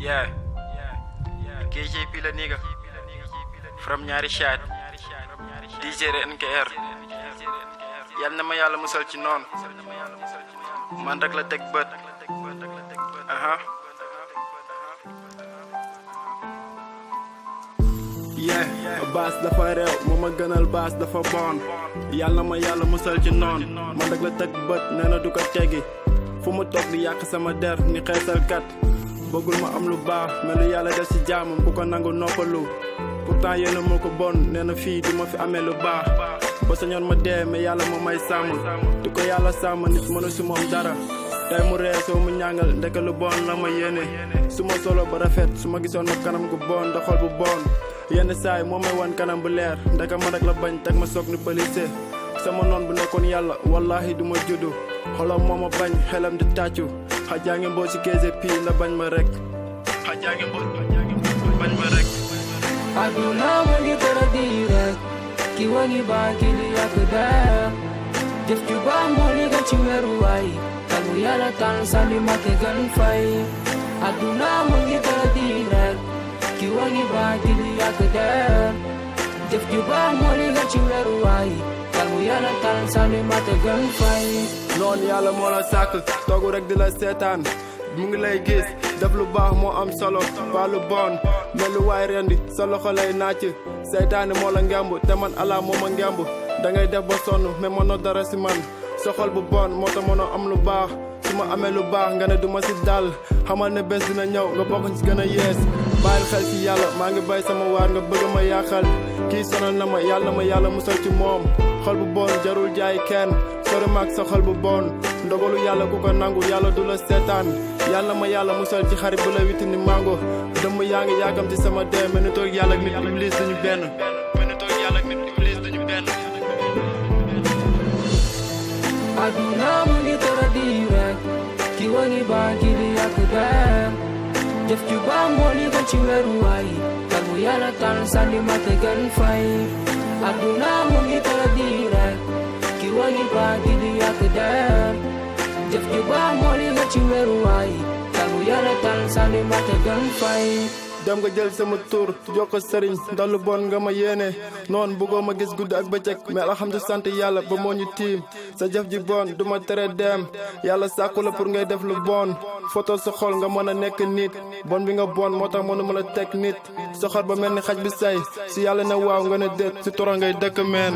Yeah. KJP la nigga. From ñaari chat. DJ NKR. Yal na ma yàlla musal ci noonu. Man rek la teg bët. baas dafa réew moo ma gënal baas dafa bon yàlla ma yàlla musal ci noon man rek la teg bët nee na du ko teggi fu mu toog di yàq sama der ni xeesalkat bëggul ma am lu baax mais lu yàlla def ci jaamam bu ko nangu noppalu pourtant yéena moo ko bon nee na fii du ma fi amee lu baax ba sañoon ma dee mais yàlla moo may sàmm du ko yàlla sàmm nit mënu si moom dara tey mu ree soo mu ñàngal ndeke lu bon la ma yéene su ma solo ba rafet su ma gisoon ma kanam gu bon da xol bu bon yenn saay moo may wan kanam bu leer ndeke ma rek la bañ teg ma soog ni pëlise sama noon bu nekkoon yàlla wallahi du ma juddu xolam moo ma bañ xelam di tàccu xajaange mboo si KJP la bañ ma rek xajaange mboo bañ ma rek aduna mu ngi tëra di rek ki wangi baa ki li yàgg daa jëf ju baax moo li nga ci weeru waay tagu yàlla tànn sànni ma te gën fay aduna mu ngi tëra di rek ki wangi baa ki li yàgg daa jëf ju baax moo li nga ci weeru waay tagu yàlla tànn sànni ma te gën fay noonu yàlla moo la sàkk toogu rek di la seetaan mu ngi lay gis def lu baax moo am solo pas lu bon mais lu waay rendi sa loxo lay nàcc seytaane moo la ngemb te man ala moo ma ngemb dangay def ba sonn mais mënoo dara si man sa xol bu bon moo tax mënoo am lu baax su ma amee lu baax nga ne du ma si dal xamal ne bés dina ñëw nga bokk ci gën a yees bàyyil xel ci yàlla maa ngi bay sama waar nga bëgg ma yaaxal kii sonal na ma yàlla musal ci moom xol bu bon jarul jaay kenn sori maag sa xol bu bon ndogalu yàlla ku ko nangu yàlla du la seetaan yàlla ma yàlla musal ci xarit bu la witi ni mango dëmm yaa ngi yaakam ci sama dee mel ni toog yàlla ak nit iblis duñu benn aduna mu ngi tëra di rek ki wangi baa ki li yàgg daa jëf ju baax moo li nga ci weeru waay tagu yàlla tànn sànni ma te gën fay aduna mu ngi tëra di rek ki wangi baa ki li yàgg daa jëf ju baax moo li nga ci weeru waay tagu yàlla tànn sànni ma te gën fay dem nga jël sama tur jox ko sëriñ ndax lu bon nga ma yéene noonu bëggoo ma gis guddi ak bëccëg mais alhamdulilah sant yàlla ba moo ñu tiim sa jëf ji bon du ma tere dem yàlla sàkku la pour ngay def lu bon foto sa xol nga mën a nekk nit bon bi nga bon moo tax mënu ma la teg nit sa xol ba mel ni xaj bi say si yàlla ne waaw nga ne déet si toro ngay dëkk meen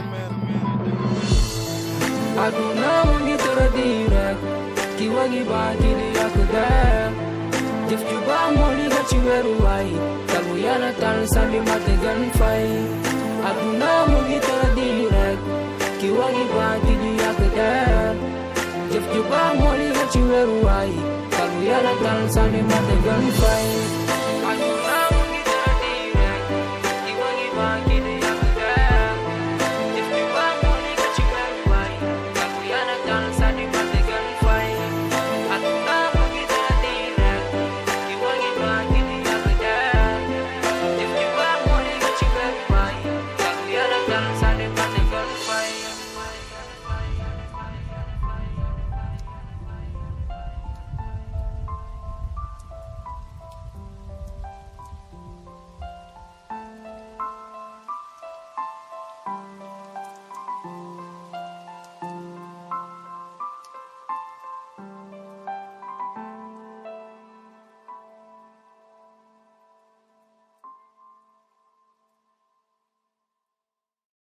aduna mu ngi tëra di rek ki wangi baa ki li yàgg daa jëf ju baax moo li nga ci weeru waay tagu yàlla tànn sànni ma te gën fay aduna mu ngi tëra di rek ki wangi baa ki li yàgg daa jëf ju baax moo li nga ci weeru waay tagu yàlla tànn sànni ma te gën fay aduna